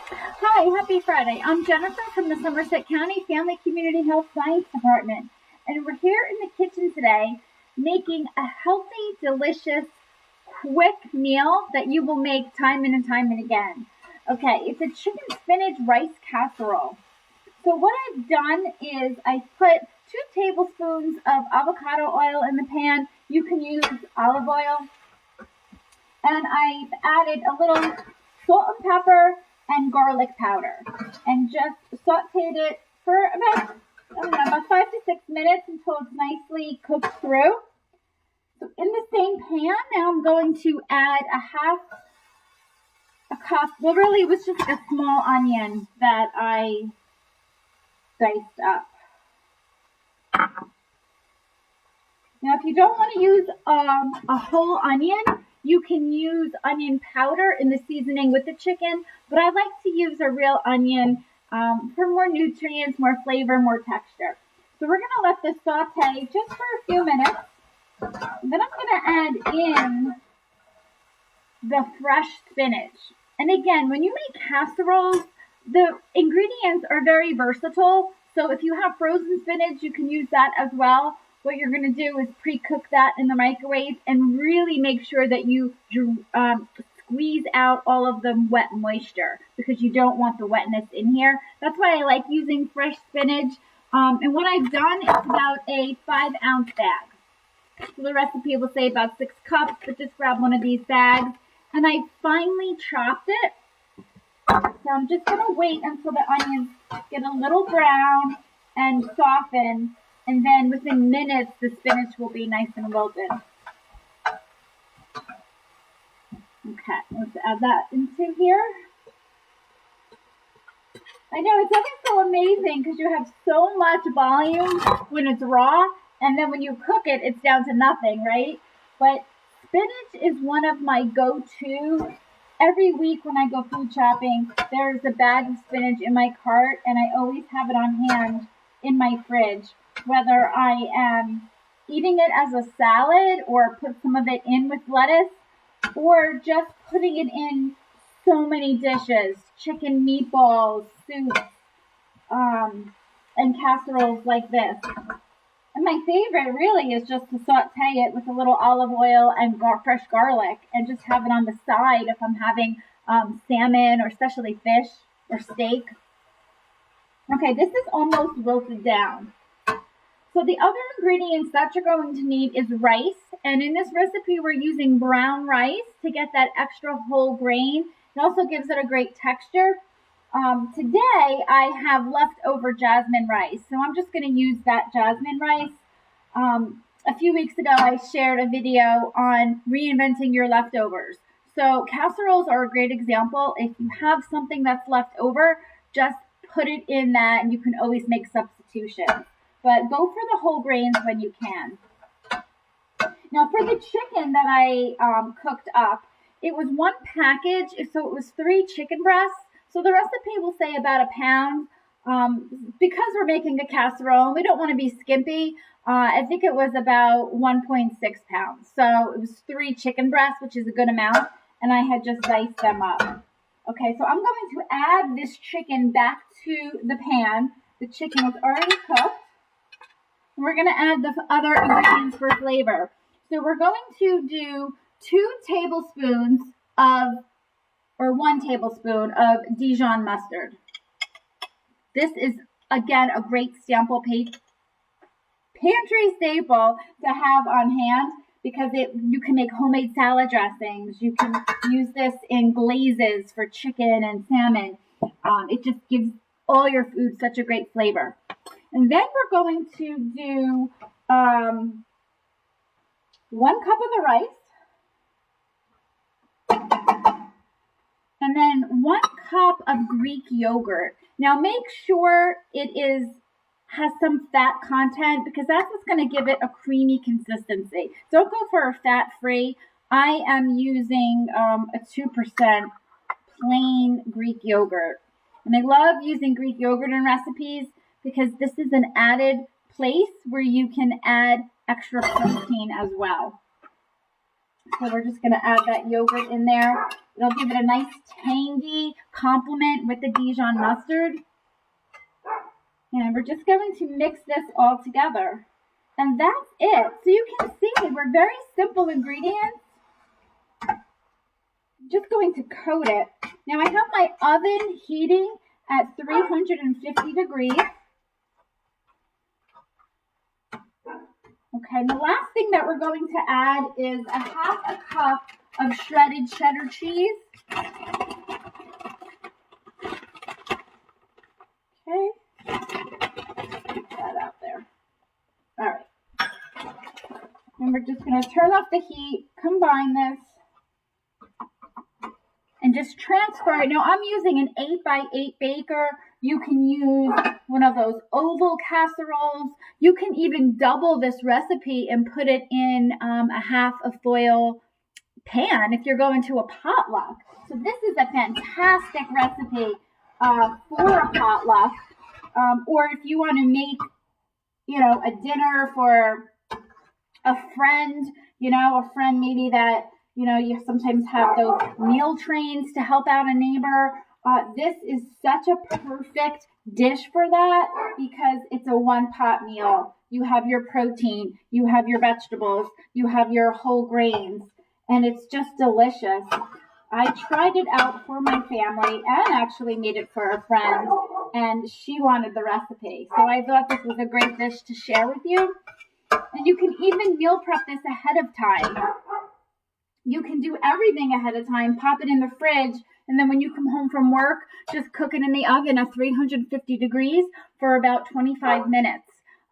Hi, happy Friday. I'm Jennifer from the Somerset County Family Community Health Science Department, and we're here in the kitchen today making a healthy, delicious, quick meal that you will make time and time and again. Okay, it's a chicken spinach rice casserole. So what I've done is I put 2 tablespoons of avocado oil in the pan. You can use olive oil. And I've added a little salt and pepper and garlic powder and just sauteed it for about 5 to 6 minutes until it's nicely cooked through. So in the same pan, now I'm going to add a cup, well really it was just a small onion that I diced up. Now if you don't want to use a whole onion, you can use onion powder in the seasoning with the chicken, but I like to use a real onion for more nutrients, more flavor, more texture. So we're going to let this saute just for a few minutes. And then I'm going to add in the fresh spinach. And again, when you make casseroles, the ingredients are very versatile. So if you have frozen spinach, you can use that as well. What you're going to do is pre-cook that in the microwave and really make sure that you squeeze out all of the wet moisture because you don't want the wetness in here. That's why I like using fresh spinach. And what I've done is about a 5-ounce bag. So the recipe will say about 6 cups, but just grab one of these bags. And I finely chopped it. So I'm just going to wait until the onions get a little brown and soften. And then within minutes, the spinach will be nice and wilted. Okay, let's add that into here. I know, it's always so amazing because you have so much volume when it's raw, and then when you cook it, it's down to nothing, right? But spinach is one of my go-to. Every week when I go food shopping, there's a bag of spinach in my cart, and I always have it on hand in my fridge. Whether I am eating it as a salad or put some of it in with lettuce or just putting it in so many dishes, chicken meatballs, soups, and casseroles like this. And my favorite really is just to saute it with a little olive oil and fresh garlic and just have it on the side if I'm having salmon or especially fish or steak. Okay, this is almost wilted down. So the other ingredients that you're going to need is rice. And in this recipe, we're using brown rice to get that extra whole grain. It also gives it a great texture. Today, I have leftover jasmine rice. So I'm just going to use that jasmine rice. A few weeks ago, I shared a video on reinventing your leftovers. So casseroles are a great example. If you have something that's left over, just put it in that and you can always make substitutions. But go for the whole grains when you can. Now for the chicken that I cooked up, it was 1 package, so it was 3 chicken breasts. So the recipe will say about a pound. Because we're making a casserole, we don't want to be skimpy. I think it was about 1.6 pounds. So it was 3 chicken breasts, which is a good amount, and I had just diced them up. Okay, so I'm going to add this chicken back to the pan. The chicken is already cooked. We're going to add the other ingredients for flavor. So we're going to do 2 tablespoons or 1 tablespoon of Dijon mustard. This is, again, a great pantry staple to have on hand because you can make homemade salad dressings. You can use this in glazes for chicken and salmon. It just gives all your food such a great flavor. And then we're going to do 1 cup of the rice. And then 1 cup of Greek yogurt. Now make sure it has some fat content because that's what's going to give it a creamy consistency. Don't go for a fat-free. I am using a 2% plain Greek yogurt. And I love using Greek yogurt in recipes because this is an added place where you can add extra protein as well. So we're just going to add that yogurt in there. It'll give it a nice tangy complement with the Dijon mustard. And we're just going to mix this all together. And that's it. So you can see we're very simple ingredients. Just going to coat it. Now I have my oven heating at 350 degrees. Okay, and the last thing that we're going to add is a half a cup of shredded cheddar cheese. Okay, get that out there. All right, and we're just going to turn off the heat, combine this, and just transfer it. Now I'm using an 8x8 baker. You can use one of those oval casseroles. You can even double this recipe and put it in a half a foil pan if you're going to a potluck. So this is a fantastic recipe for a potluck. Or if you want to make, a dinner for a friend, a friend maybe that, you sometimes have those meal trains to help out a neighbor. This is such a perfect dish for that because it's a one-pot meal. You have your protein, you have your vegetables, you have your whole grains, and it's just delicious. I tried it out for my family and actually made it for a friend, and she wanted the recipe. So I thought this was a great dish to share with you. And you can even meal prep this ahead of time. You can do everything ahead of time, pop it in the fridge, and then when you come home from work, just cook it in the oven at 350 degrees for about 25 minutes.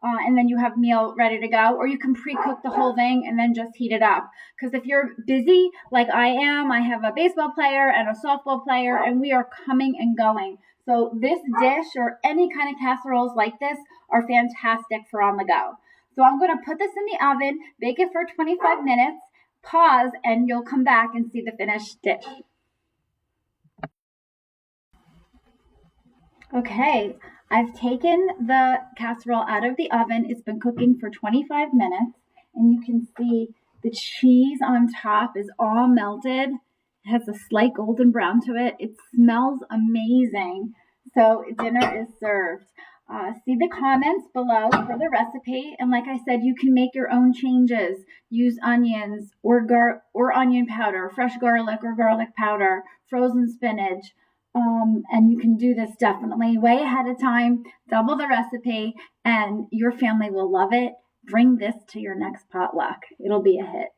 And then you have meal ready to go. Or you can pre-cook the whole thing and then just heat it up. Because if you're busy like I am, I have a baseball player and a softball player, and we are coming and going. So this dish or any kind of casseroles like this are fantastic for on the go. So I'm going to put this in the oven, bake it for 25 minutes, pause, and you'll come back and see the finished dish. Okay, I've taken the casserole out of the oven. It's been cooking for 25 minutes, and you can see the cheese on top is all melted. It has a slight golden brown to it. It smells amazing. So dinner is served. See the comments below for the recipe. And like I said, you can make your own changes. Use onions or onion powder, fresh garlic or garlic powder, frozen spinach. And you can do this definitely way ahead of time, double the recipe, and your family will love it. Bring this to your next potluck. It'll be a hit.